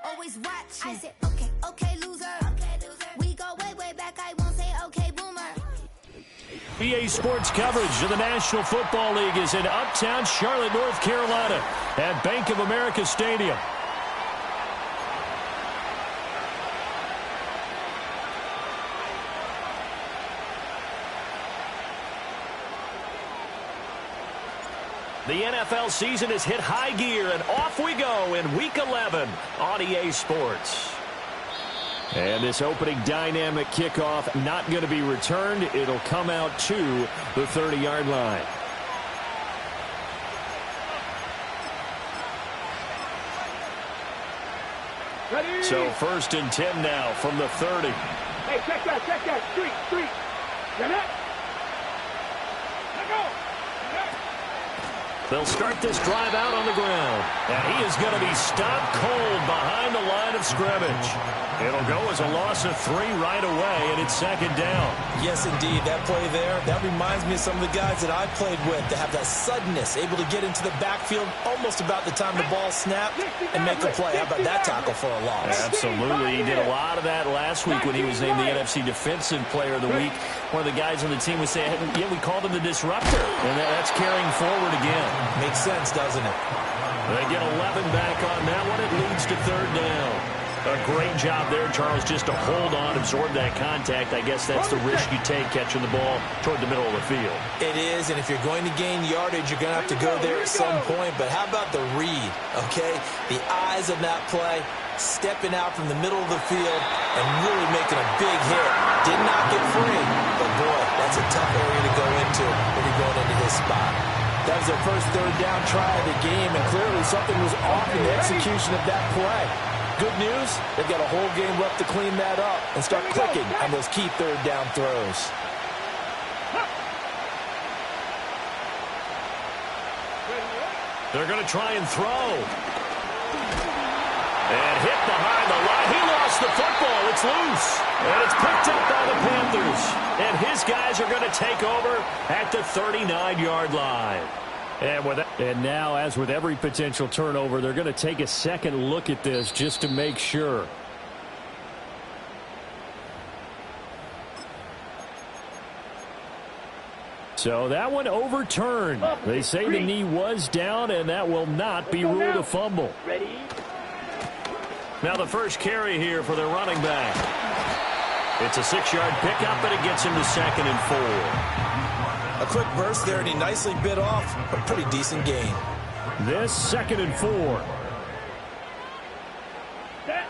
always watching. I said, okay, okay, loser. We go way, way back. I won't say, okay, boomer. EA Sports coverage of the National Football League is in Uptown Charlotte, North Carolina at Bank of America Stadium. The NFL season has hit high gear, and off we go in Week 11 on EA Sports. And this opening dynamic kickoff not going to be returned. It'll come out to the 30-yard line. Ready? So 1st and 10 now from the 30. Hey, check that. Street. Get it? Let go. They'll start this drive out on the ground. And he is going to be stopped cold behind the line of scrimmage. It'll go as a loss of 3 right away, and it's 2nd down. Yes, indeed. That play there, that reminds me of some of the guys that I played with that have that suddenness, able to get into the backfield almost about the time the ball snapped and make a play. How about that tackle for a loss? Absolutely. He did a lot of that last week when he was named the NFC Defensive Player of the Week. One of the guys on the team would say, yeah, we called him the disruptor. And that's carrying forward again. Makes sense, doesn't it? They get 11 back on that one. It leads to 3rd down. A great job there, Charles, just to hold on, absorb that contact. I guess that's the risk you take catching the ball toward the middle of the field. It is, and if you're going to gain yardage, you're going to have to go there at some point. But how about the read, okay? The eyes of that play, stepping out from the middle of the field and really making a big hit. Did not get free, but boy, that's a tough area to go into when you're going into this spot. That was their first 3rd down try of the game, and clearly something was off in the execution of that play. Good news, they've got a whole game left to clean that up and start clicking on those key 3rd down throws. They're going to try and throw. And hit behind the line. He lost the football. It's loose. And it's picked up by the Panthers. And his guys are going to take over at the 39-yard line. And now, as with every potential turnover, they're going to take a second look at this just to make sure. So that one overturned. They say the knee was down, and that will not be ruled a fumble. Ready? Now the first carry here for their running back. It's a 6-yard pickup, and it gets him to 2nd and 4. A quick burst there, and he nicely bit off a pretty decent gain. This 2nd and 4. Set.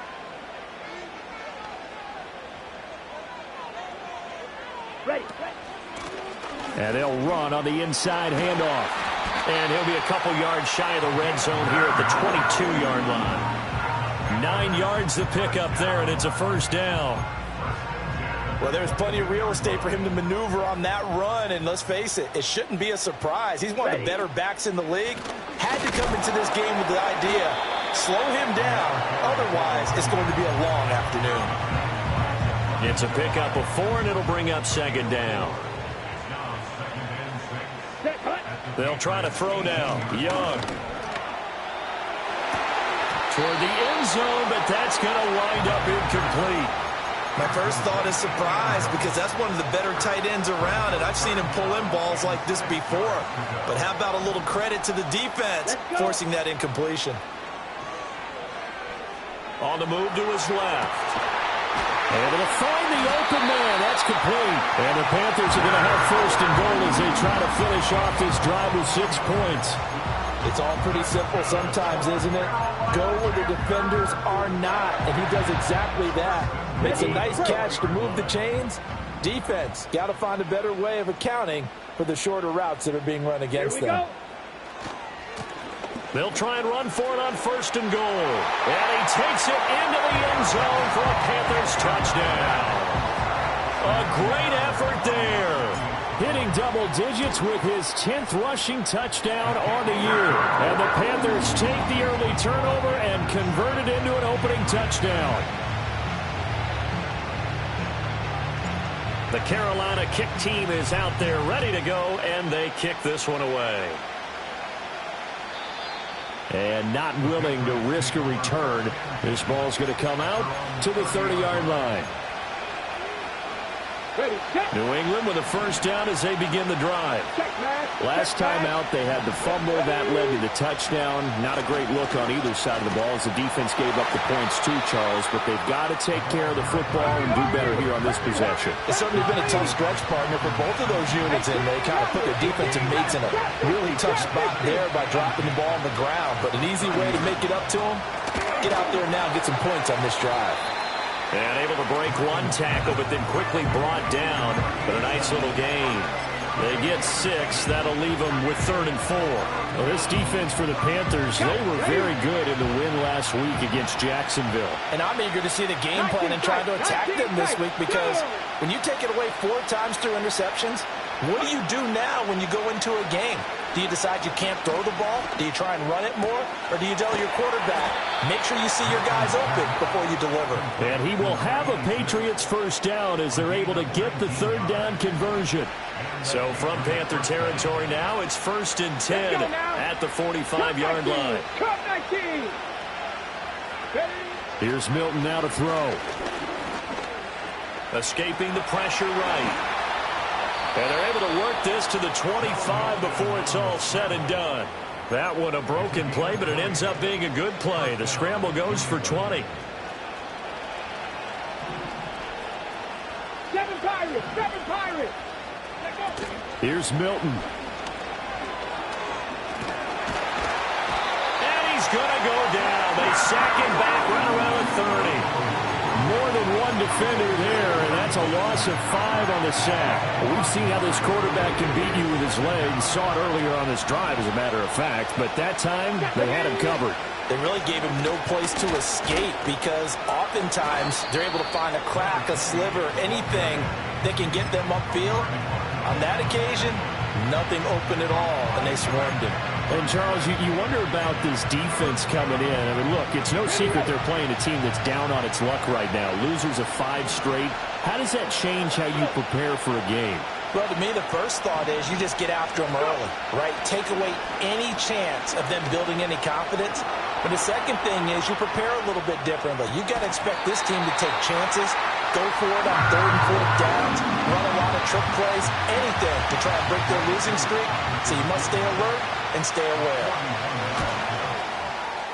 Ready. And they'll run on the inside handoff. And he'll be a couple yards shy of the red zone here at the 22-yard line. 9 yards to pick up there, and it's a 1st down. Well, there's plenty of real estate for him to maneuver on that run, and let's face it, it shouldn't be a surprise. He's one of the better backs in the league. Had to come into this game with the idea, slow him down, otherwise it's going to be a long afternoon. It's a pickup of 4, and it'll bring up 2nd down. They'll try to throw now. Young. Toward the end zone, but that's going to wind up incomplete. My first thought is surprise because that's one of the better tight ends around, and I've seen him pull in balls like this before. But how about a little credit to the defense forcing that incompletion? On the move to his left. Able to find the open man. That's complete. And the Panthers are going to have 1st and goal as they try to finish off this drive with 6 points. It's all pretty simple sometimes, isn't it? Go where the defenders are not, and he does exactly that. Makes a nice catch to move the chains. Defense, got to find a better way of accounting for the shorter routes that are being run against them. They'll try and run for it on 1st and goal. And he takes it into the end zone for a Panthers touchdown. A great effort there. Hitting double digits with his 10th rushing touchdown on the year. And the Panthers take the early turnover and convert it into an opening touchdown. The Carolina kick team is out there ready to go, and they kick this one away. And not willing to risk a return. This ball's going to come out to the 30-yard line. Ready, set. New England with a first down as they begin the drive. Check, man. Last Check, time man. out, they had the fumble that led to the touchdown. Not a great look on either side of the ball as the defense gave up the points too, Charles. But they've got to take care of the football and do better here on this possession. It's certainly been a tough stretch, partner, for both of those units, and they kind of put their defensive mates in a really tough spot there by dropping the ball on the ground. But an easy way to make it up to them, get out there now and get some points on this drive. And able to break one tackle, but then quickly brought down. But a nice little gain. They get 6. That'll leave them with 3rd and 4. Well, this defense for the Panthers, they were very good in the win last week against Jacksonville. And I'm eager to see the game plan and try to attack them this week, because when you take it away 4 times through interceptions, what do you do now when you go into a game? Do you decide you can't throw the ball? Do you try and run it more? Or do you tell your quarterback, make sure you see your guys open before you deliver? And he will have a Patriots first down as they're able to get the 3rd down conversion. So from Panther territory now, it's 1st and 10 at the 45-yard line. Cut 19. Ready. Here's Milton now to throw. Escaping the pressure right. And they're able to work this to the 25 before it's all said and done. That one a broken play, but it ends up being a good play. The scramble goes for 20. 7 Pirates. 7 Pirates. Let go. Here's Milton. And he's going to go down. They sack him back right around the 30. More than one defender there, and that's a loss of 5 on the sack. We've seen how this quarterback can beat you with his legs. Saw it earlier on this drive, as a matter of fact, but that time they had him covered. They really gave him no place to escape, because oftentimes they're able to find a crack, a sliver, anything that can get them upfield. On that occasion, nothing open at all, and they swarmed him. And, Charles, you wonder about this defense coming in. I mean, look, it's no secret they're playing a team that's down on its luck right now. Losers of 5 straight. How does that change how you prepare for a game? Well, to me, the first thought is you just get after them early, right? Take away any chance of them building any confidence. But the second thing is you prepare a little bit differently. You got to expect this team to take chances, go for it on 3rd and 4th downs, run a lot of trick plays, anything to try and break their losing streak. So you must stay alert and stay aware.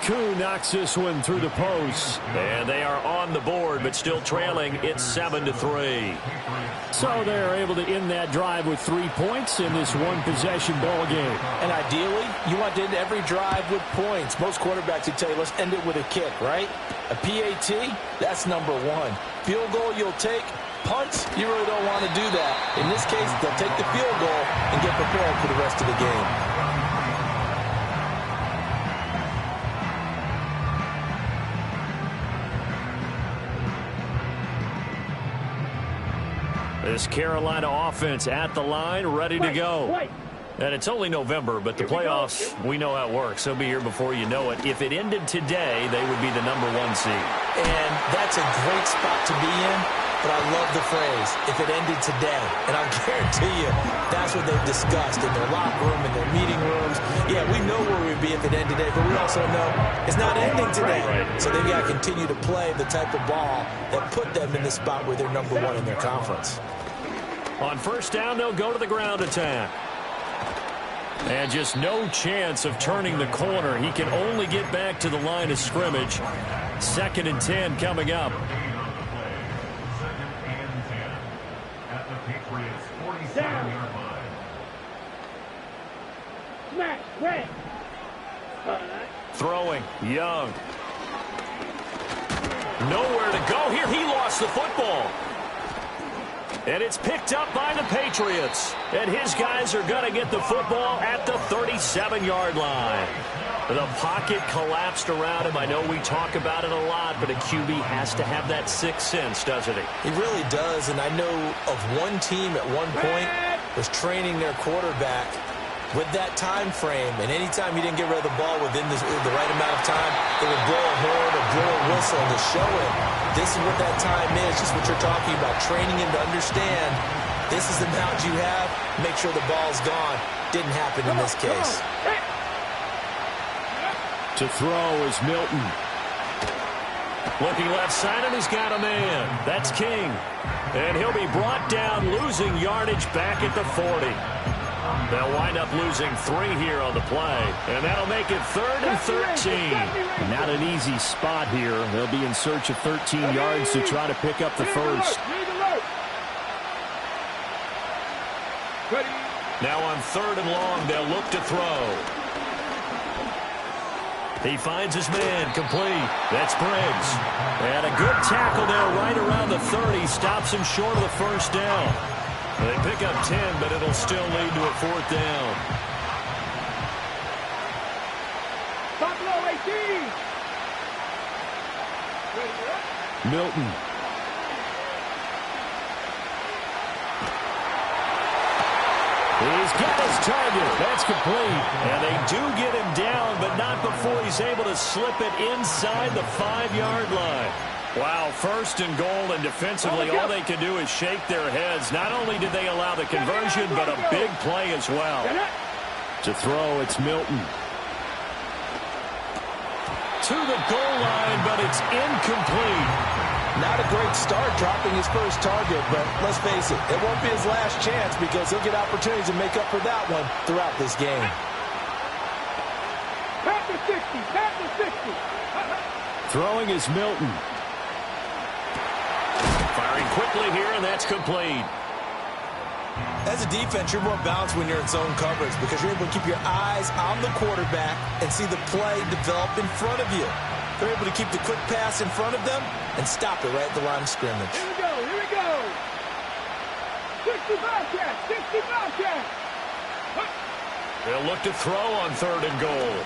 Koo knocks this one through the post. And they are on the board, but still trailing. It's 7-3. So they're able to end that drive with 3 points in this one-possession ball game. And ideally, you want to end every drive with points. Most quarterbacks would tell you, let's end it with a kick, right? A PAT, that's number 1. Field goal you'll take. Punts, you really don't want to do that. In this case, they'll take the field goal and get prepared for the rest of the game. This Carolina offense at the line, ready to go. And it's only November, but the playoffs, we know how it works. They'll be here before you know it. If it ended today, they would be the number 1 seed. And that's a great spot to be in, but I love the phrase, if it ended today. And I'll guarantee you, that's what they've discussed in their locker room, in their meeting rooms. Yeah, we know where we'd be if it ended today, but we also know it's not ending today. So they've got to continue to play the type of ball that put them in the spot where they're number 1 in their conference. On first down, they'll go to the ground attack. And just no chance of turning the corner. He can only get back to the line of scrimmage. 2nd and 10 coming up. Smash. Red. Throwing. Young. Nowhere to go here. He lost the football. And it's picked up by the Patriots. And his guys are going to get the football at the 37-yard line. The pocket collapsed around him. I know we talk about it a lot, but a QB has to have that sixth sense, doesn't he? He really does, and I know of one team at one point was training their quarterback with that time frame, and anytime he didn't get rid of the ball within the right amount of time, they would blow a horn or blow a whistle to show him this is what that time is, just what you're talking about, training him to understand this is the amount you have, make sure the ball's gone. Didn't happen in this case. To throw is Milton. Looking left side, and he's got a man. That's King. And he'll be brought down, losing yardage back at the 40. They'll wind up losing 3 here on the play. And that'll make it 3rd and 13. Not an easy spot here. They'll be in search of 13 yards to try to pick up the first. Now on 3rd and long, they'll look to throw. He finds his man, complete. That's Briggs. And a good tackle there right around the 30. Stops him short of the first down. They pick up 10, but it'll still lead to a 4th down. Top low, 18. Milton. He's got his target. That's complete. And they do get him down, but not before he's able to slip it inside the 5-yard line. Wow, 1st and goal, and defensively all they can do is shake their heads. Not only did they allow the conversion, but a big play as well. To throw, it's Milton. To the goal line, but it's incomplete. Not a great start dropping his first target, but let's face it, it won't be his last chance because he'll get opportunities to make up for that one throughout this game. Past the 60, past the 60. Throwing is Milton. Firing quickly here, and that's complete. As a defense, you're more balanced when you're in zone coverage because you're able to keep your eyes on the quarterback and see the play develop in front of you. They're able to keep the quick pass in front of them and stop it right at the line of scrimmage. Here we go, here we go. 65 catch, 65 catch. They'll look to throw on 3rd and goal.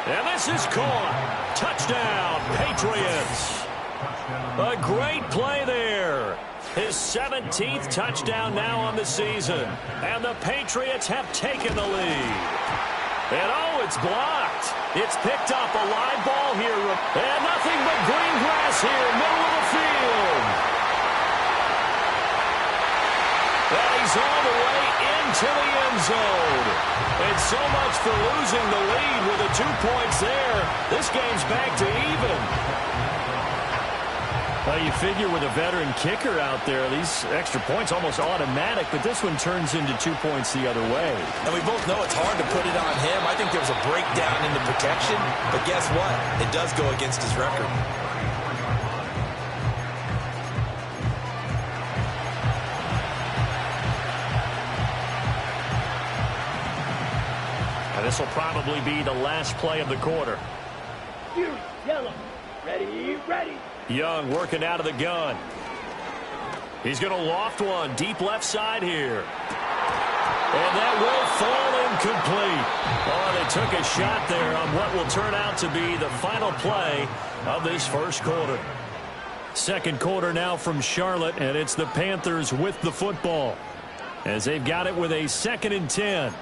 And this is caught. Touchdown, Patriots. A great play there. His 17th touchdown now on the season. And the Patriots have taken the lead. And oh, it's blocked. It's picked up, a live ball here. And nothing but green grass here, middle of the field. And he's all the way into the end zone. And so much for losing the lead with the 2 points there. This game's back to even. Well, you figure with a veteran kicker out there, these extra points almost automatic, but this one turns into 2 points the other way. And we both know it's hard to put it on him. I think there was a breakdown in the protection, but guess what? It does go against his record. This will probably be the last play of the quarter. Yellow. Ready, ready. Young working out of the gun. He's going to loft one deep left side here. And that will fall incomplete. Oh, they took a shot there on what will turn out to be the final play of this first quarter. Second quarter now from Charlotte, and it's the Panthers with the football as they've got it with a 2nd and 10.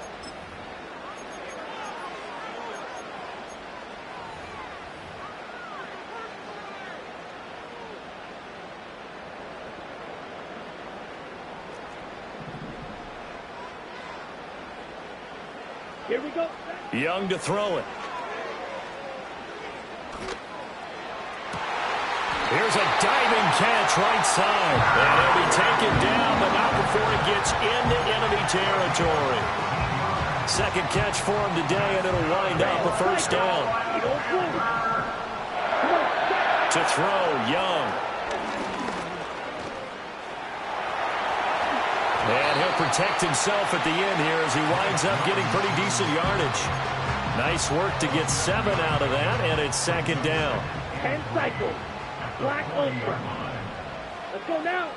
Here we go. Young to throw it. Here's a diving catch right side. And he'll be taken down, but not before he gets into enemy territory. Second catch for him today, and it'll wind up a first down. To throw, Young. And he'll protect himself at the end here as he winds up getting pretty decent yardage. Nice work to get 7 out of that, and it's 2nd down. 10 cycles. Black over. Let's go now.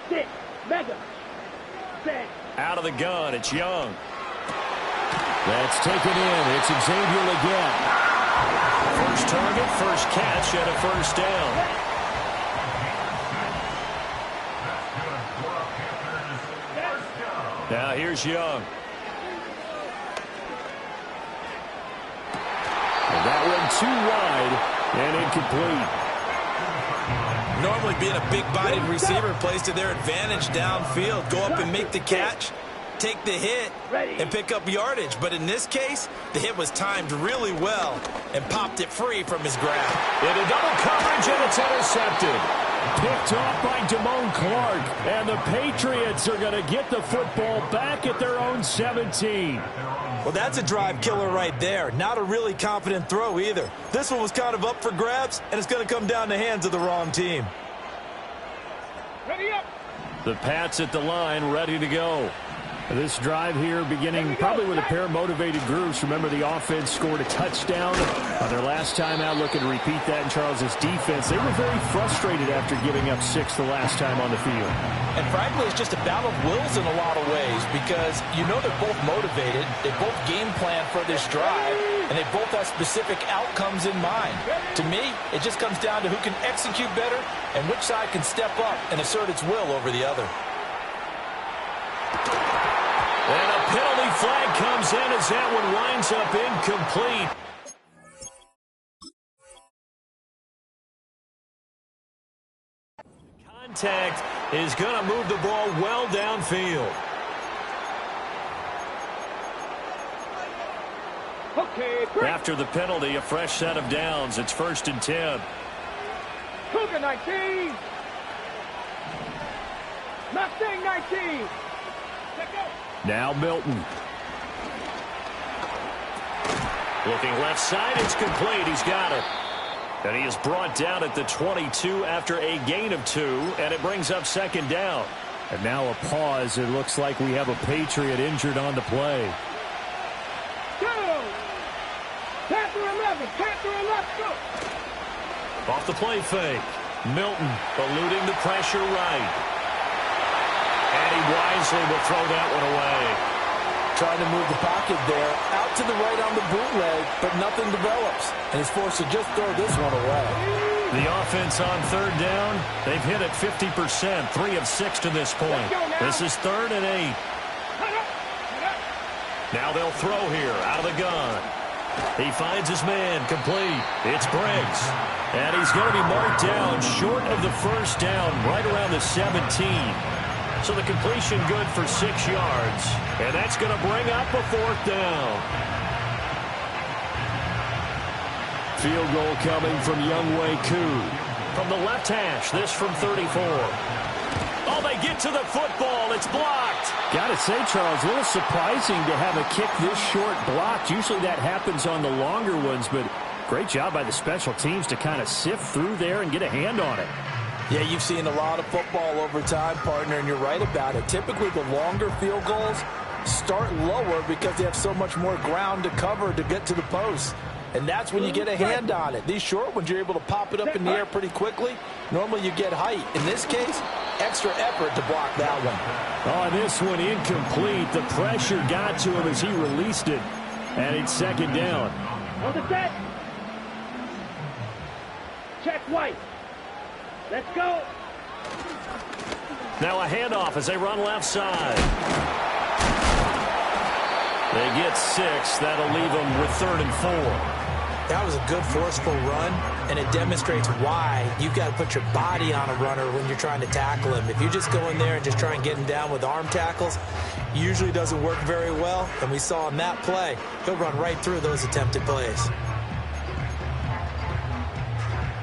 6. Mega. 6. Out of the gun, it's Young. That's taken in. It's Xavier again. First target, first catch, and a first down. Now here's Young. And that one too wide and incomplete. Normally being a big-bodied receiver plays to their advantage downfield. Go up and make the catch. take the hit and pick up yardage. But in this case, the hit was timed really well and popped it free from his grab. Into double coverage, and it's intercepted. Picked off by Damone Clark. And the Patriots are going to get the football back at their own 17. Well, that's a drive killer right there. Not a really confident throw either. This one was kind of up for grabs, and it's going to come down the hands of the wrong team. Ready up. The Pats at the line, ready to go. This drive here beginning probably with a pair of motivated groups. Remember, the offense scored a touchdown on their last time out. Looking to repeat that in Charles's defense. They were very frustrated after giving up 6 the last time on the field. And frankly, it's just a battle of wills in a lot of ways because you know they're both motivated. They both game plan for this drive, and they both have specific outcomes in mind. To me, it just comes down to who can execute better and which side can step up and assert its will over the other. And a penalty flag comes in as that one winds up incomplete. Contact is going to move the ball well downfield. Okay, great. After the penalty, a fresh set of downs. It's 1st and 10. Cougar 19. Mustang 19. Let go. Now Milton. Looking left side, it's complete. He's got it. And he is brought down at the 22 after a gain of 2, and it brings up 2nd down. And now a pause. It looks like we have a Patriot injured on the play. Go. Panther 11. Panther 11. Go. Off the play fake. Milton eluding the pressure right. And he wisely will throw that one away. Trying to move the pocket there. Out to the right on the bootleg, but nothing develops. And he's forced to just throw this one away. The offense on 3rd down, they've hit it 50%, 3 of 6 to this point. This is 3rd and 8. Now they'll throw here out of the gun. He finds his man, complete. It's Briggs. And he's going to be marked down short of the 1st down, right around the 17. So the completion good for 6 yards. And that's going to bring up a 4th down. Field goal coming from Younghoe Koo. From the left hash, this from 34. Oh, they get to the football. It's blocked. Got to say, Charles, a little surprising to have a kick this short blocked. Usually that happens on the longer ones, but great job by the special teams to kind of sift through there and get a hand on it. Yeah, you've seen a lot of football over time, partner, and you're right about it. Typically, the longer field goals start lower because they have so much more ground to cover to get to the post. And that's when you get a hand on it. These short ones, you're able to pop it up in the air pretty quickly. Normally, you get height. In this case, extra effort to block that one. Oh, this one incomplete. The pressure got to him as he released it. And it's 2nd down. On the set. Check White. Let's go. Now a handoff as they run left side. They get 6. That'll leave them with 3rd and 4. That was a good forceful run, and it demonstrates why you've got to put your body on a runner when you're trying to tackle him. If you just go in there and just try and get him down with arm tackles, usually doesn't work very well. And we saw in that play, he'll run right through those attempted plays.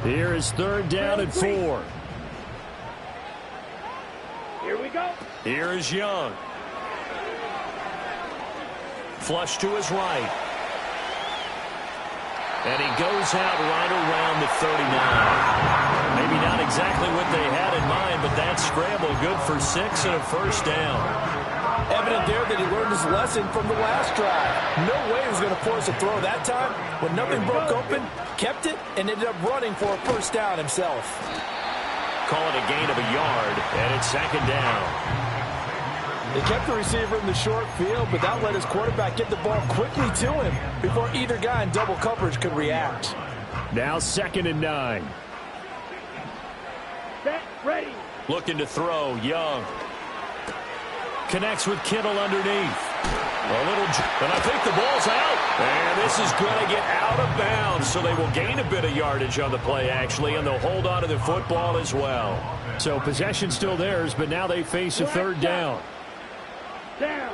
Here is 3rd down and 4. Here we go. Here is Young. Flush to his right. And he goes out right around the 39. Maybe not exactly what they had in mind, but that scramble good for 6 and a 1st down. Evident there that he learned his lesson from the last drive. No way he was going to force a throw that time. When nothing broke open, kept it, and ended up running for a 1st down himself. Call it a gain of a yard, and it's 2nd down. They kept the receiver in the short field, but that let his quarterback get the ball quickly to him before either guy in double coverage could react. Now 2nd and 9. Set, ready. Looking to throw, Young. Connects with Kittle underneath. And I think the ball's out. And this is going to get out of bounds, so they will gain a bit of yardage on the play, actually, and they'll hold on to the football as well. So possession still theirs, but now they face a 3rd down. Down.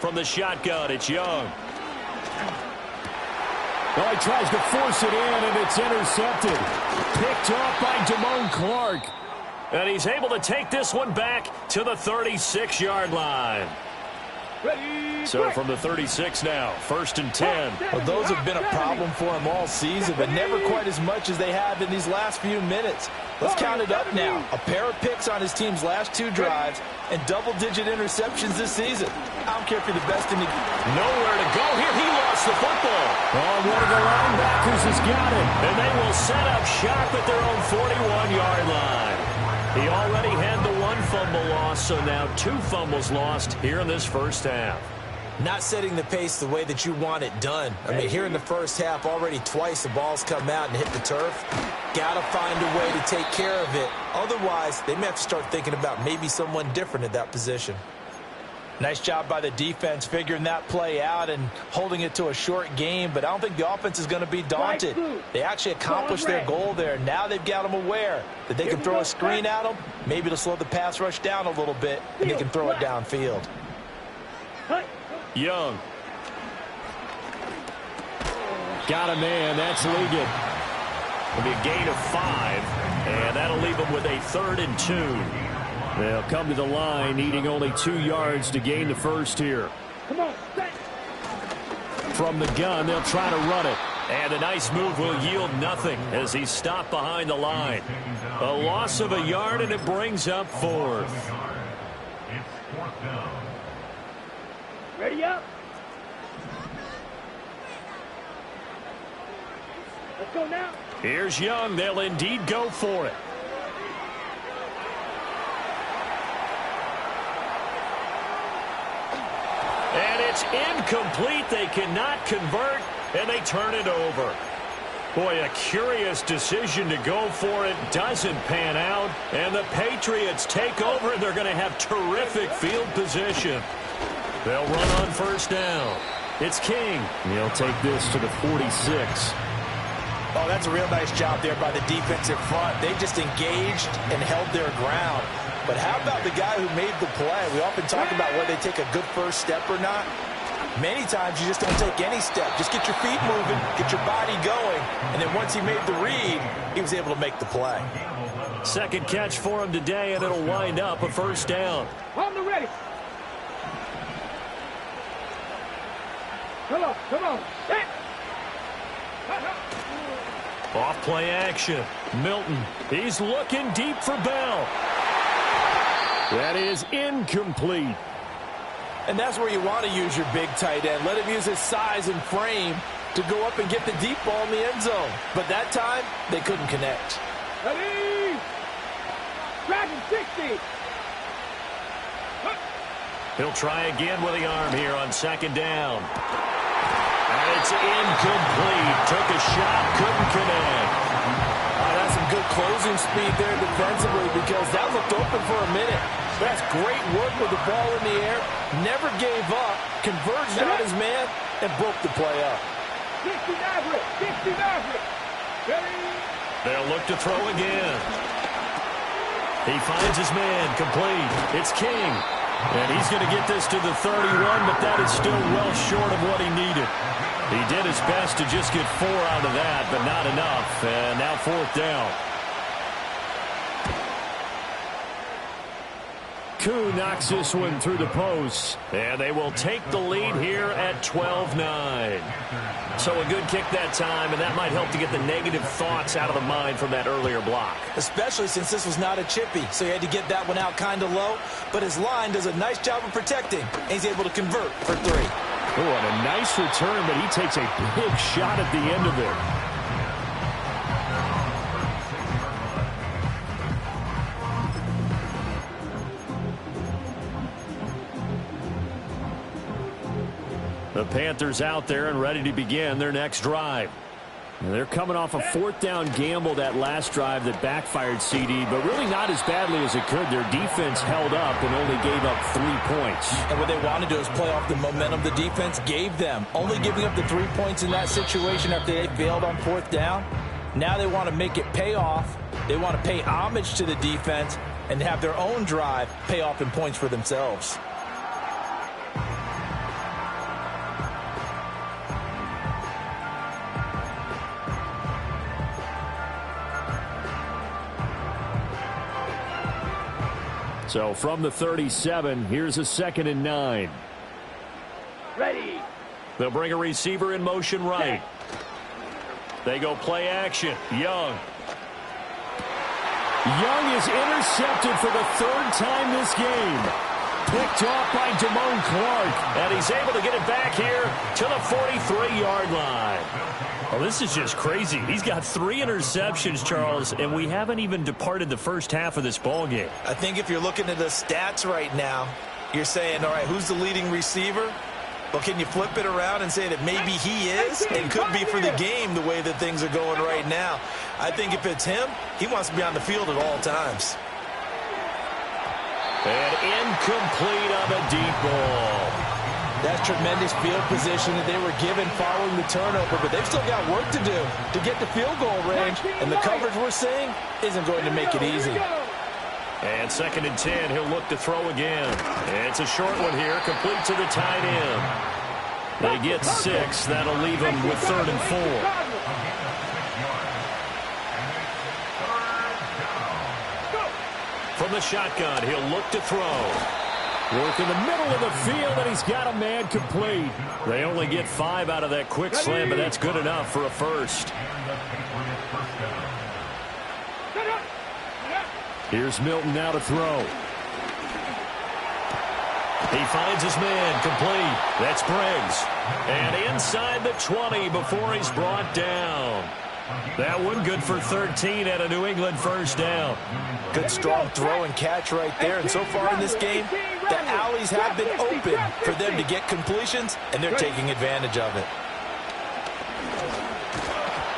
From the shotgun, it's Young. Well, he tries to force it in, and it's intercepted. Picked up by Damone Clark. And he's able to take this one back to the 36-yard line. So from the 36 now, 1st and 10. Well, those have been a problem for him all season, but never quite as much as they have in these last few minutes. Let's count it up now. A pair of picks on his team's last 2 drives and double-digit interceptions this season. I don't care if you're the best in the game. Nowhere to go here. He lost the football. Oh, one of the linebackers has got it. And they will set up shop at their own 41-yard line. He already had the 1 fumble loss, so now 2 fumbles lost here in this first half. Not setting the pace the way that you want it done. I mean, here in the first half, already twice the ball's come out and hit the turf. Got to find a way to take care of it. Otherwise, they may have to start thinking about maybe someone different at that position. Nice job by the defense figuring that play out and holding it to a short game, but I don't think the offense is going to be daunted. They actually accomplished their goal there. Now they've got them aware that they can throw a screen at them, maybe to slow the pass rush down a little bit, and they can throw it downfield. Young. Got a man. That's Ligon. It'll be a gain of 5, and that'll leave them with a 3rd and 2. They'll come to the line, needing only 2 yards to gain the first here. Come on, set. From the gun, they'll try to run it. And a nice move will yield nothing as he's stopped behind the line. A loss of a yard, and it brings up 4th. Ready up. Let's go now. Here's Young. They'll indeed go for it. And it's incomplete. They cannot convert, and they turn it over. Boy, a curious decision to go for it. Doesn't pan out, and the Patriots take over, and they're going to have terrific field position. They'll run on 1st down. It's King. He'll take this to the 46. Oh, that's a real nice job there by the defensive front. They just engaged and held their ground. But how about the guy who made the play? We often talk about whether they take a good first step or not. Many times you just don't take any step. Just get your feet moving, get your body going, and then once he made the read, he was able to make the play. 2nd catch for him today, and it'll wind up a 1st down. On the ready. Come on, come on. Set. Off play action. Milton. He's looking deep for Bell. That is incomplete. And that's where you want to use your big tight end. Let him use his size and frame to go up and get the deep ball in the end zone. But that time, they couldn't connect. Ready. Dragon 60. He'll try again with the arm here on 2nd down. And it's incomplete. Took a shot, couldn't connect. That's some good closing speed there defensively because that looked open for a minute. That's great work with the ball in the air. Never gave up. Converged on his man and broke the play up. 60 Maverick. 60 Maverick. Ready. They'll look to throw again. He finds his man complete. It's King. And he's going to get this to the 31, but that is still well short of what he needed. He did his best to just get 4 out of that, but not enough. And now 4th down. Koo knocks this one through the post. And they will take the lead here at 12-9. So a good kick that time, and that might help to get the negative thoughts out of the mind from that earlier block. Especially since this was not a chippy, so he had to get that one out kind of low. But his line does a nice job of protecting, and he's able to convert for 3. Oh, and a nice return, but he takes a big shot at the end of it. The Panthers out there and ready to begin their next drive. And they're coming off a 4th down gamble that last drive that backfired CD, but really not as badly as it could. Their defense held up and only gave up 3 points. And what they want to do is play off the momentum the defense gave them. Only giving up the 3 points in that situation after they failed on 4th down. Now they want to make it pay off. They want to pay homage to the defense and have their own drive pay off in points for themselves. So from the 37, here's a 2nd and 9. Ready. They'll bring a receiver in motion right. They go play action. Young. Young is intercepted for the 3rd time this game. Picked off by Damone Clark. And he's able to get it back here to the 43-yard line. Oh, this is just crazy. He's got 3 interceptions, Charles, and we haven't even departed the first half of this ball game. I think if you're looking at the stats right now, you're saying, all right, who's the leading receiver? Well, can you flip it around and say that maybe he is and could be for the game the way that things are going right now? I think if it's him, he wants to be on the field at all times. And incomplete on the deep ball. That's tremendous field position that they were given following the turnover, but they've still got work to do to get to field goal range, and the coverage we're seeing isn't going to make it easy. And 2nd and 10, he'll look to throw again. And it's a short one here, complete to the tight end. They get 6. That'll leave them with 3rd and 4. From the shotgun, he'll look to throw. Work in the middle of the field, and he's got a man complete. They only get 5 out of that quick slam, but that's good enough for a first. Here's Milton now to throw. He finds his man complete. That's Briggs. And inside the 20 before he's brought down. That one good for 13 at a New England first down. Good strong throw and catch right there. And so far in this game, the alleys have been open for them to get completions, and they're taking advantage of it.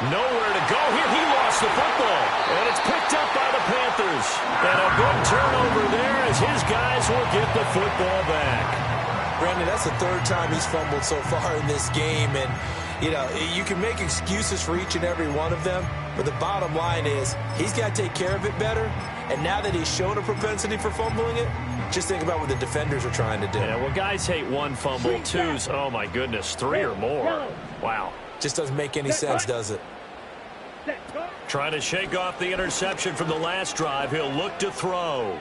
Nowhere to go here. He lost the football. And it's picked up by the Panthers. And a good turnover there as his guys will get the football back. Brandon, that's the 3rd time he's fumbled so far in this game. And, you know, you can make excuses for each and every one of them. But the bottom line is he's got to take care of it better. And now that he's shown a propensity for fumbling it, just think about what the defenders are trying to do. Yeah, well, guys hate 1 fumble, 2s, oh, my goodness, 3 or more. Wow. Just doesn't make any sense, does it? Trying to shake off the interception from the last drive. He'll look to throw.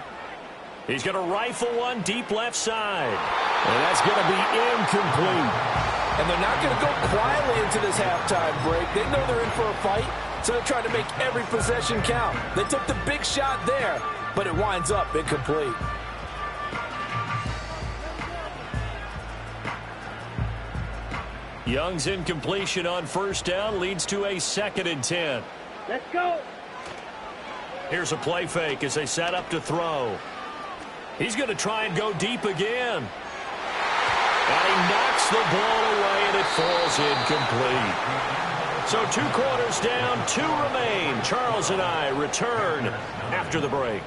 He's going to rifle one deep left side. And that's going to be incomplete. And they're not going to go quietly into this halftime break. They know they're in for a fight, so they're trying to make every possession count. They took the big shot there, but it winds up incomplete. Young's incompletion on first down leads to a 2nd and 10. Let's go. Here's a play fake as they set up to throw. He's going to try and go deep again. And he knocks the ball away, and it falls incomplete. So 2 quarters down, 2 remain. Charles and I return after the break.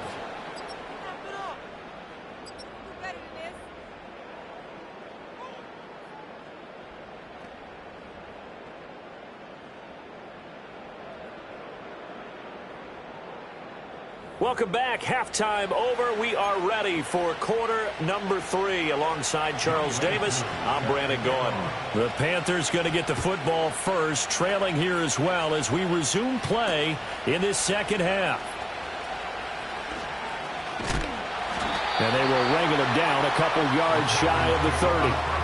Welcome back. Halftime over. We are ready for quarter number 3. Alongside Charles Davis, I'm Brandon Gordon. The Panthers going to get the football first, trailing here as well as we resume play in this second half. And they will wrangle him down a couple yards shy of the 30.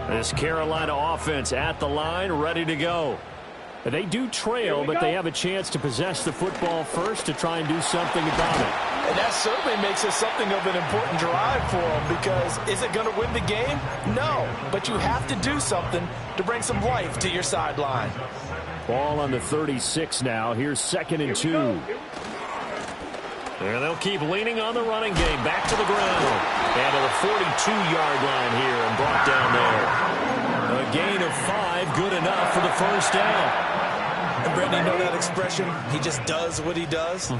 This Carolina offense at the line, ready to go. They do trail, but they have a chance to possess the football first to try and do something about it. And that certainly makes it something of an important drive for them, because is it going to win the game? No, but you have to do something to bring some life to your sideline. Ball on the 36 now. Here's 2nd and 2. And they'll keep leaning on the running game. Back to the ground. And to the 42-yard line here and brought down there. A gain of 5, good enough for the first down. And Brandon, you know that expression? He just does what he does.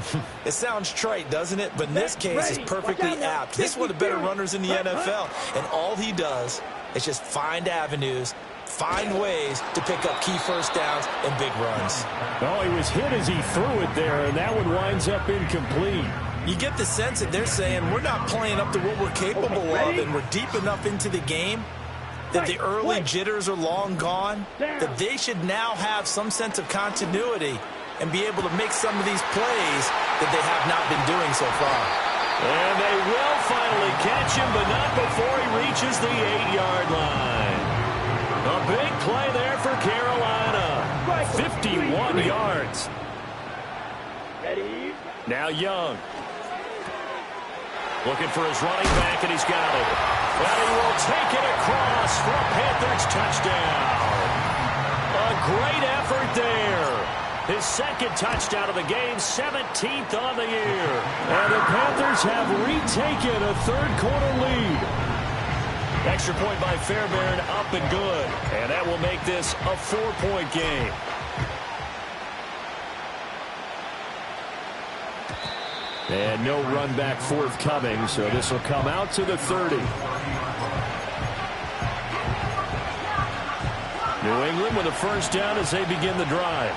It sounds trite, doesn't it? But in this case, it's perfectly apt. This is one of the better runners in the NFL. And all he does is just find avenues, find ways to pick up key first downs and big runs. Oh, he was hit as he threw it there, and that one winds up incomplete. You get the sense that they're saying we're not playing up to what we're capable of, and we're deep enough into the game that the early jitters are long gone, that they should now have some sense of continuity and be able to make some of these plays that they have not been doing so far. And they will finally catch him, but not before he reaches the 8-yard line. A big play there for Carolina. 51 yards. Ready? Now Young. Looking for his running back, and he's got it. And he will take it across for a Panthers touchdown. A great effort there. His second touchdown of the game, 17th on the year. And the Panthers have retaken a third-quarter lead. Extra point by Fairbairn, up and good. And that will make this a 4-point game. And no run back forthcoming, so this will come out to the 30. New England with a first down as they begin the drive.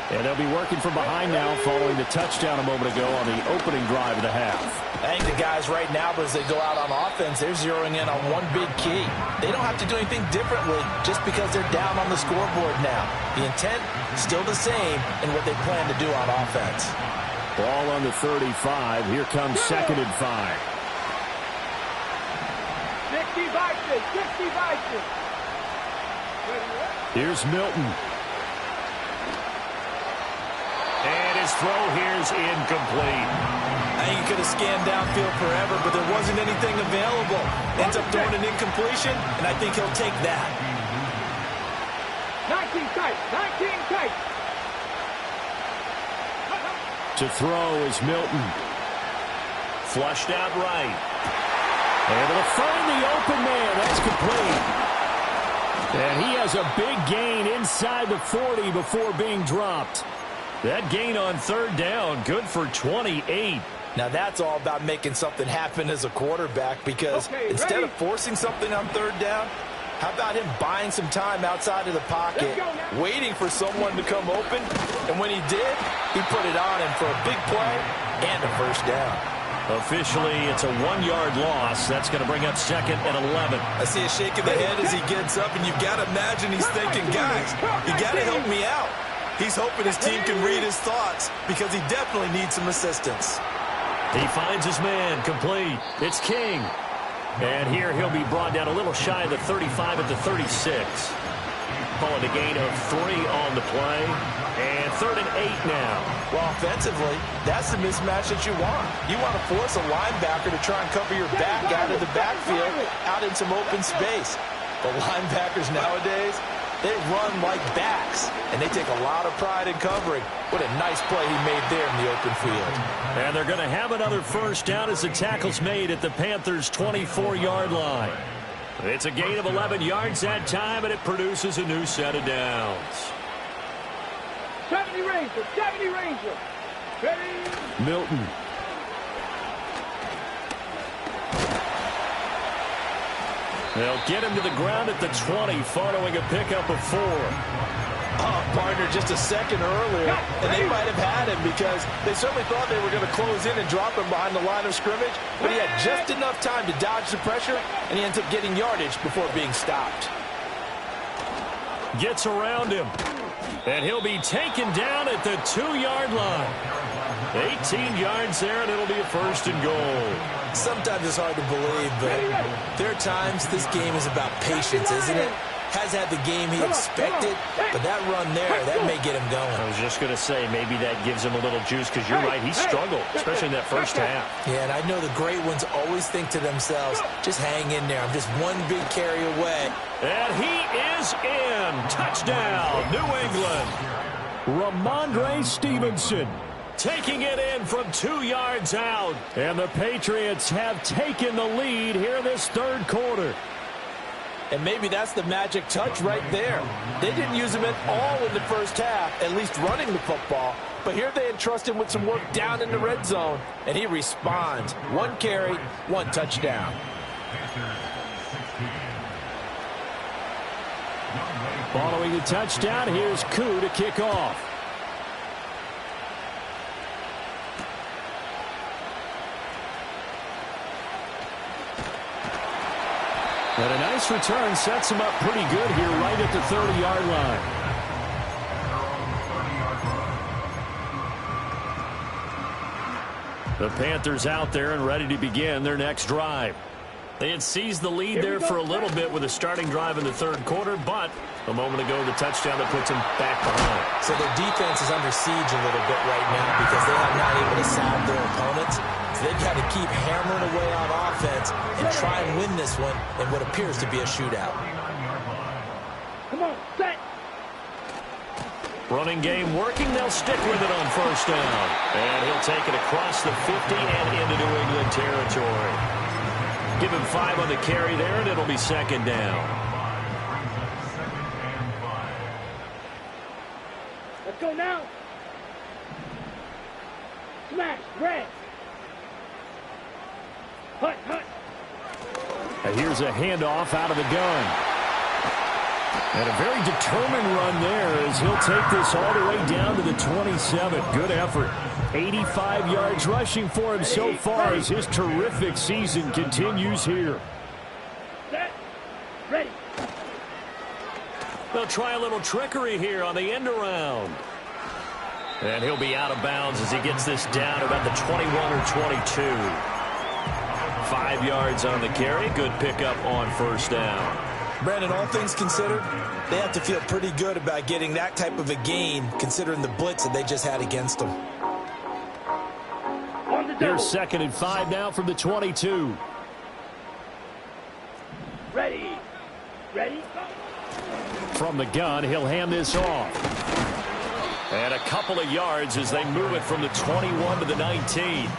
And they'll be working from behind now following the touchdown a moment ago on the opening drive of the half. I think the guys right now, as they go out on offense, they're zeroing in on one big key. They don't have to do anything differently just because they're down on the scoreboard now. The intent still the same in what they plan to do on offense. Ball on the 35. Here comes 2nd and 5. 60 Here's Milton. And his throw here is incomplete. I think he could have scanned downfield forever, but there wasn't anything available. Ends up throwing an incompletion, and I think he'll take that. 19 tight. To throw is Milton. Flushed out right. Able to find the open man. That's complete. And he has a big gain inside the 40 before being dropped. That gain on third down, good for 28. Now that's all about making something happen as a quarterback, because instead of forcing something on third down, how about him buying some time outside of the pocket, waiting for someone to come open, and when he did, he put it on him for a big play and a first down. Officially, it's a 1-yard loss. That's going to bring up 2nd and 11. I see a shake of the head as he gets up, and you've got to imagine he's thinking, guys, you got to help me out. He's hoping his team can read his thoughts because he definitely needs some assistance. He finds his man, complete. It's King. And here he'll be brought down a little shy of the 35 at the 36. Calling a gain of 3 on the play. And 3rd and 8 now. Well, offensively, that's the mismatch that you want. You want to force a linebacker to try and cover your back out of the backfield, out in some open space. The linebackers nowadays, they run like backs, and they take a lot of pride in covering. What a nice play he made there in the open field. And they're going to have another first down as the tackle's made at the Panthers' 24-yard line. It's a gain of 11 yards that time, and it produces a new set of downs. 70 Ranger. Ready? Milton. They'll get him to the ground at the 20 following a pickup of 4. Partner, just a second earlier, and they might have had him because they certainly thought they were going to close in and drop him behind the line of scrimmage, but he had just enough time to dodge the pressure, and he ends up getting yardage before being stopped. Gets around him, and he'll be taken down at the 2-yard line. 18 yards there, and it'll be a 1st and goal. Sometimes it's hard to believe, but there are times this game is about patience, isn't it? Has had the game he expected, but that run there, that may get him going. I was just going to say, maybe that gives him a little juice, because you're right, he struggled, especially in that first half. Yeah, and I know the great ones always think to themselves, just hang in there, I'm just one big carry away. And he is in. Touchdown, New England. Ramondre Stevenson taking it in from 2 yards out. And the Patriots have taken the lead here this third quarter. And maybe that's the magic touch right there. They didn't use him at all in the first half, at least running the football. But here they entrust him with some work down in the red zone, and he responds. 1 carry, 1 touchdown. Following the touchdown, here's Koo to kick off. And a nice return sets him up pretty good here right at the 30-yard line. The Panthers out there and ready to begin their next drive. They had seized the lead there for a little bit with a starting drive in the third quarter, but a moment ago the touchdown that puts them back behind. So their defense is under siege a little bit right now because they are not able to solve their opponents. So they've got to keep hammering away on offense and try and win this one in what appears to be a shootout. Come on, set. Running game working. They'll stick with it on first down. And he'll take it across the 50 and into New England territory. Give him 5 on the carry there, and it'll be second down. Let's go now. Smash, red. Hut, hut. And here's a handoff out of the gun. And a very determined run there as he'll take this all the way down to the 27. Good effort. 85 yards rushing for him so far as his terrific season continues here. Set. Ready. They'll try a little trickery here on the end around. And he'll be out of bounds as he gets this down about the 21 or 22. 5 yards on the carry. Good pickup on first down. Brandon, all things considered, they have to feel pretty good about getting that type of a gain considering the blitz that they just had against them. On the double. Here's 2nd and 5 now from the 22. Ready. Ready. From the gun, he'll hand this off. And a couple of yards as they move it from the 21 to the 19.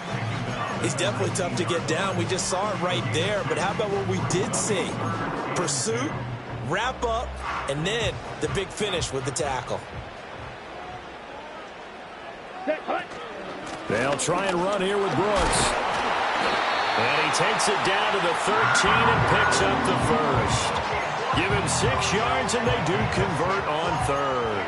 He's definitely tough to get down. We just saw it right there. But how about what we did see? Pursuit, wrap up, and then the big finish with the tackle. Set, hut. They'll try and run here with Brooks. And he takes it down to the 13 and picks up the first. Give him 6 yards, and they do convert on third.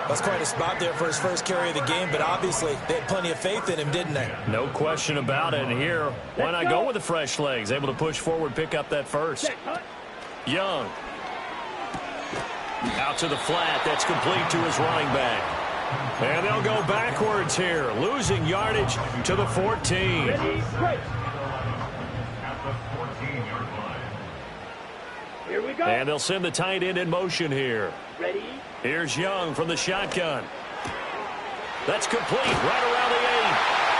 That's quite a spot there for his first carry of the game, but obviously they had plenty of faith in him, didn't they? No question about it. And here, why not go with the fresh legs? Able to push forward, pick up that first. Set, hut. Young. Out to the flat. That's complete to his running back. And they'll go backwards here, losing yardage to the 14. Ready, break. Here we go. And they'll send the tight end in motion here. Ready. Here's Young from the shotgun. That's complete right around the 8.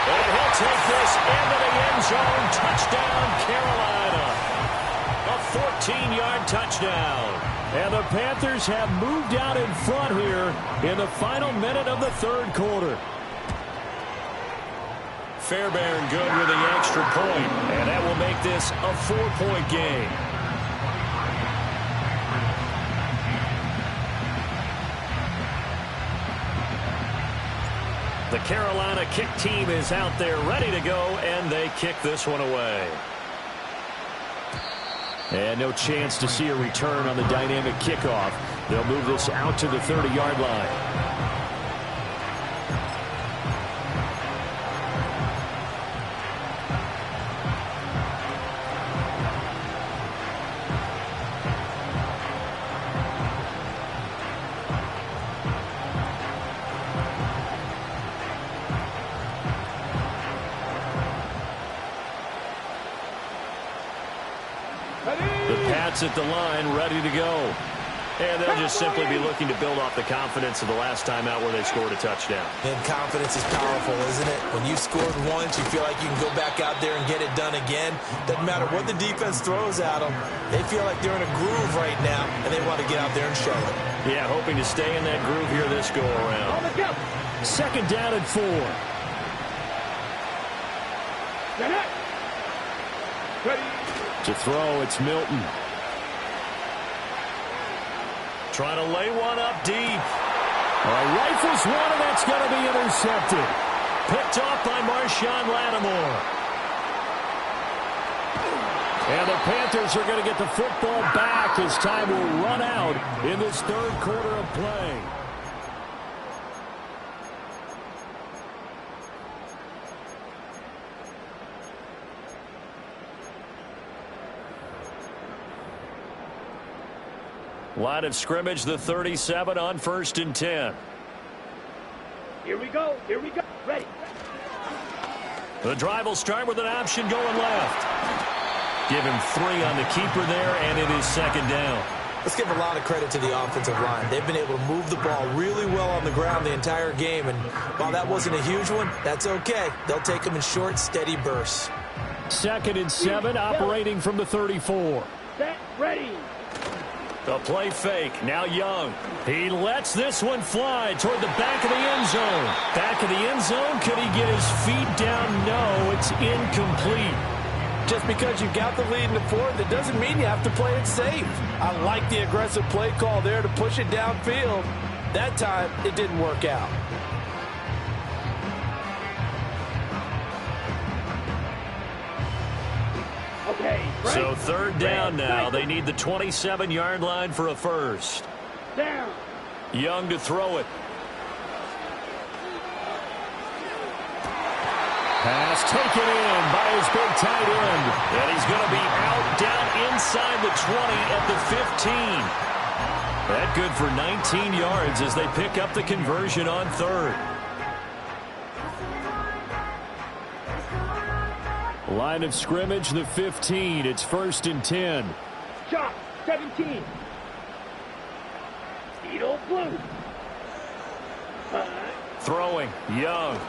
And he'll take this into the end zone. Touchdown, Carolina. A 14-yard touchdown. And the Panthers have moved out in front here in the final minute of the third quarter. Fairbairn good with the extra point. And that will make this a 4-point game. The Carolina kick team is out there ready to go, and they kick this one away. And no chance to see a return on the dynamic kickoff. They'll move this out to the 30-yard line. At the line, ready to go. And they'll just simply be looking to build off the confidence of the last time out where they scored a touchdown. And confidence is powerful, isn't it? When you scored once, you feel like you can go back out there and get it done again. Doesn't matter what the defense throws at them. They feel like they're in a groove right now, and they want to get out there and show it. Yeah, hoping to stay in that groove here this go-around. On the go. 2nd down and 4. Set up. Ready. To throw, it's Milton. Trying to lay one up deep. Rifles one, and that's going to be intercepted. Picked off by Marshawn Lattimore. And the Panthers are going to get the football back as time will run out in this third quarter of play. Line of scrimmage, the 37 on 1st and 10. Here we go. Here we go. Ready. The drive will start with an option going left. Give him 3 on the keeper there, and it is 2nd down. Let's give a lot of credit to the offensive line. They've been able to move the ball really well on the ground the entire game, and while that wasn't a huge one, that's okay. They'll take them in short, steady bursts. 2nd and 7, operating from the 34. Set. Ready. The play fake. Now Young. He lets this one fly toward the back of the end zone. Back of the end zone. Could he get his feet down? No, it's incomplete. Just because you got the lead in the fourth, it doesn't mean you have to play it safe. I like the aggressive play call there to push it downfield. That time, it didn't work out. Okay. Right. So 3rd down now. They need the 27-yard line for a first. Down. Young to throw it. Pass taken in by his big tight end. And he's going to be out down inside the 20 at the 15. That good for 19 yards as they pick up the conversion on 3rd. Line of scrimmage, the 15. It's 1st and 10. Shot. 17. Edo Blue. Throwing. Young.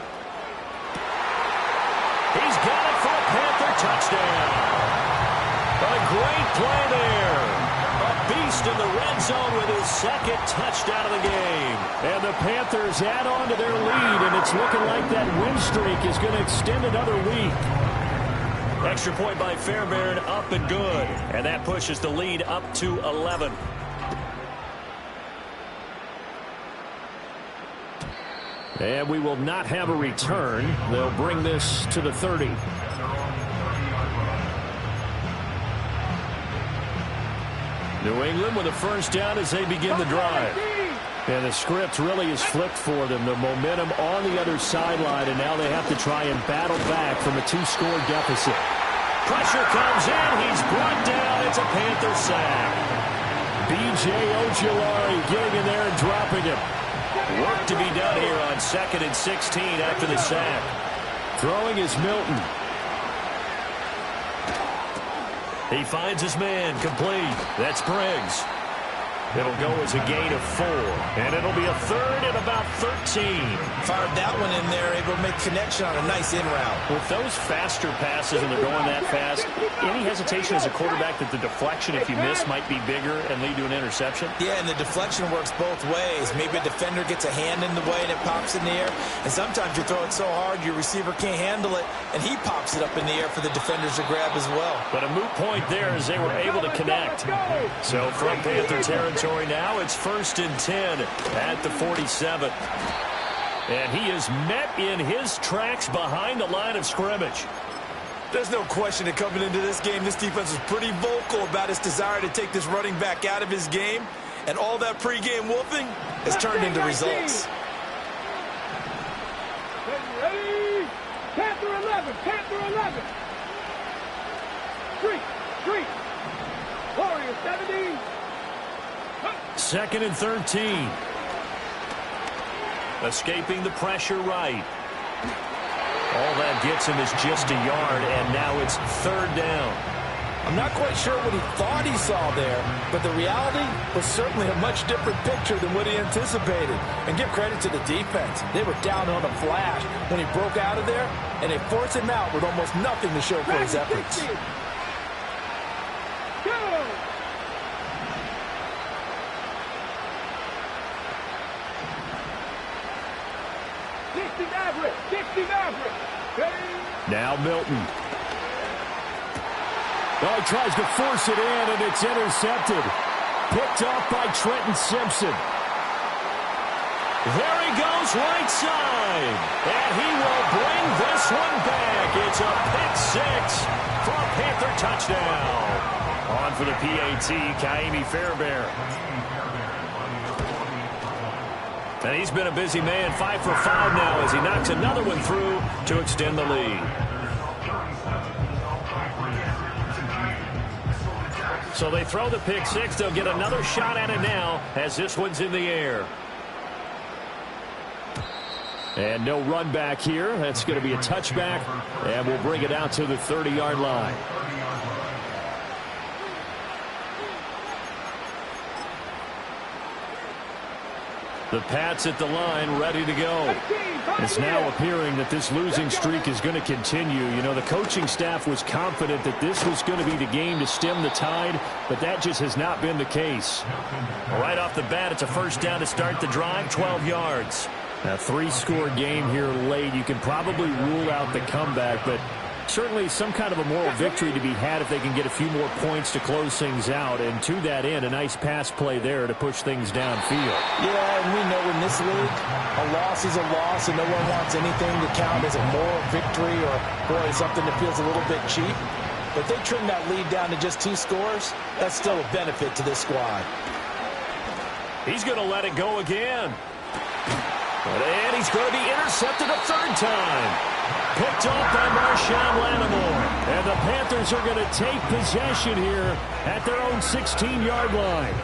He's got it for a Panther touchdown. A great play there. A beast in the red zone with his 2nd touchdown of the game. And the Panthers add on to their lead, and it's looking like that win streak is going to extend another week. Extra point by Fairbairn, up and good. And that pushes the lead up to 11. And we will not have a return. They'll bring this to the 30. New England with a first down as they begin the drive. And the script really is flipped for them. The momentum on the other sideline, and now they have to try and battle back from a 2-score deficit. Pressure comes in. He's brought down. It's a Panther sack. B.J. Ojulari getting in there and dropping him. Work to be done here on 2nd and 16 after the sack. Throwing is Milton. He finds his man complete. That's Briggs. It'll go as a gain of 4. And it'll be a 3rd and about 13. Fired that one in there, able to make connection on a nice in route. With those faster passes and they're going that fast, any hesitation as a quarterback that the deflection, if you miss, might be bigger and lead to an interception? Yeah, and the deflection works both ways. Maybe a defender gets a hand in the way and it pops in the air. And sometimes you throw it so hard your receiver can't handle it, and he pops it up in the air for the defenders to grab as well. But a moot point there as they were able to connect. So from Panther territory now, it's 1st and 10 at the 47. And he is met in his tracks behind the line of scrimmage. There's no question that coming into this game, this defense was pretty vocal about its desire to take this running back out of his game. And all that pregame wolfing has turned into results. Ready? Panther 11. Panther 11. Street. Warrior 70. 2nd and 13. Escaping the pressure right. All that gets him is just a yard, and now it's 3rd down. I'm not quite sure what he thought he saw there, but the reality was certainly a much different picture than what he anticipated. And give credit to the defense. They were down on a flash when he broke out of there, and they forced him out with almost nothing to show for his efforts. Now Milton. Oh, he tries to force it in, and it's intercepted. Picked off by Trenton Simpson. There he goes right side. And he will bring this one back. It's a pick 6 for a Panther touchdown. On for the PAT, Ka'imi Fairbairn. And he's been a busy man, 5 for 5 now as he knocks another one through to extend the lead. So they throw the pick six. They'll get another shot at it now as this one's in the air. And no run back here. That's going to be a touchback, and we'll bring it out to the 30-yard line. The Pats at the line, ready to go. It's now appearing that this losing streak is going to continue. You know, the coaching staff was confident that this was going to be the game to stem the tide, but that just has not been the case. Right off the bat, it's a first down to start the drive, 12 yards. A three-score game here late. You can probably rule out the comeback, but certainly some kind of a moral victory to be had if they can get a few more points to close things out. And to that end, a nice pass play there to push things downfield. Yeah, and we know in this league, a loss is a loss, and no one wants anything to count as a moral victory or, boy, something that feels a little bit cheap. But they trim that lead down to just 2 scores. That's still a benefit to this squad. He's going to let it go again. And he's going to be intercepted a third time. Picked off by Marshawn Lattimore. And the Panthers are going to take possession here at their own 16-yard line.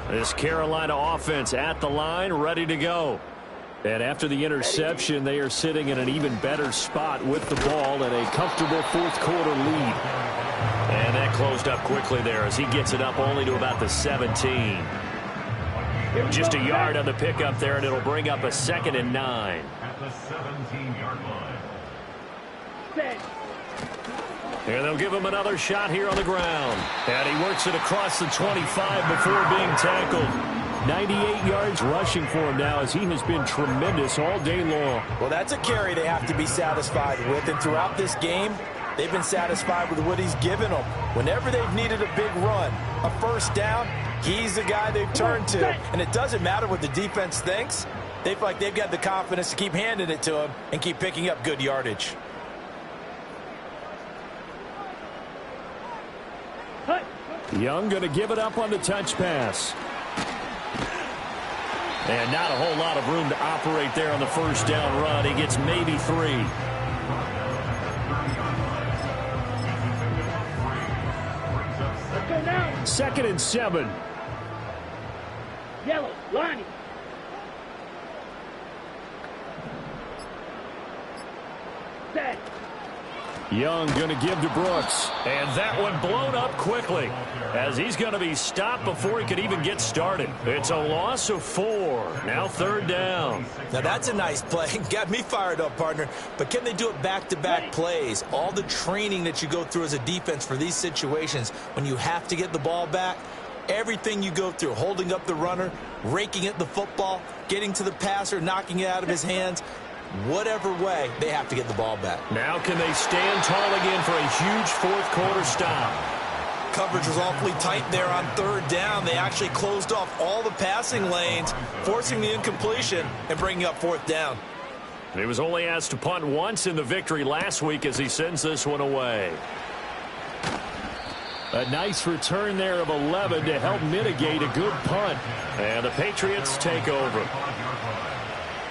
This Carolina offense at the line, ready to go. And after the interception, they are sitting in an even better spot with the ball and a comfortable fourth-quarter lead. And that closed up quickly there as he gets it up only to about the 17. Just a yard on the pickup there, and it'll bring up a 2nd and 9. At the 17-yard line. And they'll give him another shot here on the ground. And he works it across the 25 before being tackled. 98 yards rushing for him now as he has been tremendous all day long. Well, that's a carry they have to be satisfied with. And throughout this game, they've been satisfied with what he's given them. Whenever they've needed a big run, a first down, he's the guy they've turned to. And it doesn't matter what the defense thinks. They feel like they've got the confidence to keep handing it to him and keep picking up good yardage. Young going to give it up on the touch pass. And not a whole lot of room to operate there on the first down run. He gets maybe 3. Let's go now. 2nd and 7. Yellow, Lonnie. Set. Young going to give to Brooks. And that one blown up quickly as he's going to be stopped before he could even get started. It's a loss of 4. Now 3rd down. Now that's a nice play. Got me fired up, partner. But can they do it back-to-back plays? All the training that you go through as a defense for these situations when you have to get the ball back, everything you go through, holding up the runner, raking at the football, getting to the passer, knocking it out of his hands, whatever way, they have to get the ball back. Now can they stand tall again for a huge fourth-quarter stop? Coverage was awfully tight there on 3rd down. They actually closed off all the passing lanes, forcing the incompletion and bringing up 4th down. He was only asked to punt once in the victory last week as he sends this one away. A nice return there of 11 to help mitigate a good punt. And the Patriots take over.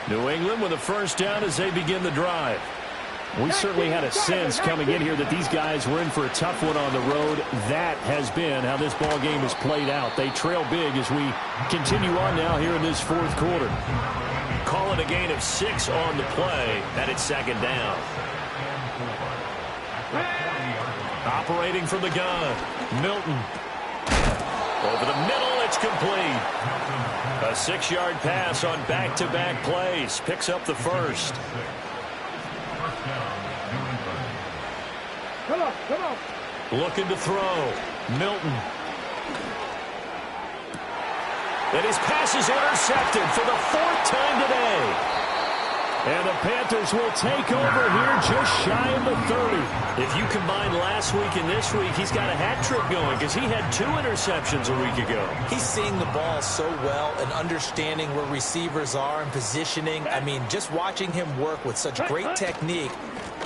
New England with a first down as they begin the drive. We certainly had a sense coming in here that these guys were in for a tough one on the road. That has been how this ball game has played out. They trail big as we continue on now here in this 4th quarter. Call it a gain of 6 on the play, and it's 2nd down. Operating from the gun, Milton. Over the middle, it's complete. A 6-yard pass on back-to-back plays. Picks up the first. Come on, come on. Looking to throw. Milton. And his pass is intercepted for the 4th time today. And the Panthers will take over here just shy of the 30. If you combine last week and this week, he's got a hat trick going because he had 2 interceptions a week ago. He's seeing the ball so well and understanding where receivers are and positioning. I mean, just watching him work with such great technique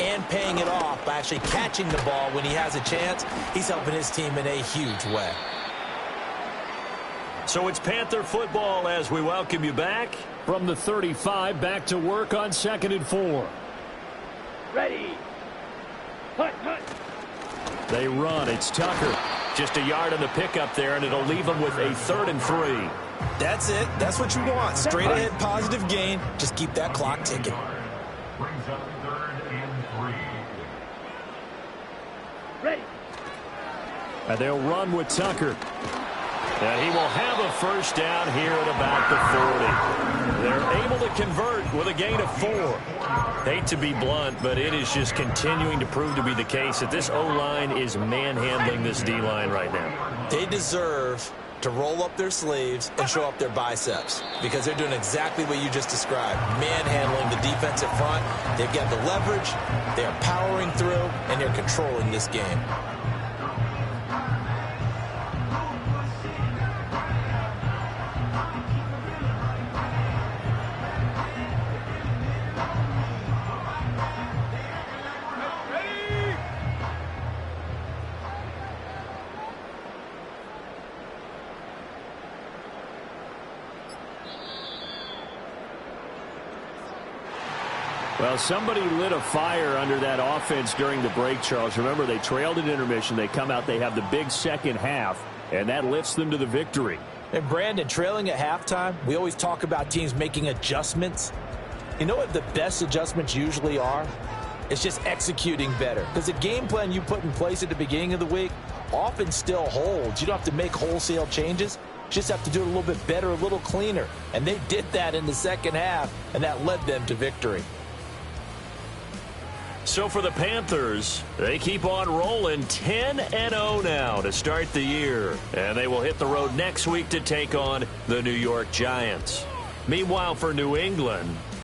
and paying it off by actually catching the ball when he has a chance, he's helping his team in a huge way. So it's Panther football as we welcome you back. From the 35, back to work on 2nd and 4. Ready. Hut, hut. They run. It's Tucker. Just a yard on the pickup there, and it'll leave them with a 3rd and 3. That's it. That's what you want. Straight ahead, positive gain. Just keep that clock ticking. Brings up 3rd and 3. Ready. And they'll run with Tucker. And he will have a first down here at about the 40. They're able to convert with a gain of 4. Hate to be blunt, but it is just continuing to prove to be the case that this O-line is manhandling this D-line right now. They deserve to roll up their sleeves and show up their biceps because they're doing exactly what you just described, manhandling the defensive front. They've got the leverage, they're powering through, and they're controlling this game. Well, somebody lit a fire under that offense during the break, Charles. Remember, they trailed at intermission. They come out, they have the big second half, and that lifts them to the victory. And, Brandon, trailing at halftime, we always talk about teams making adjustments. You know what the best adjustments usually are? It's just executing better. Because the game plan you put in place at the beginning of the week often still holds. You don't have to make wholesale changes. You just have to do it a little bit better, a little cleaner. And they did that in the second half, and that led them to victory. So for the Panthers, they keep on rolling 10-0 now to start the year. And they will hit the road next week to take on the New York Giants. Meanwhile, for New England,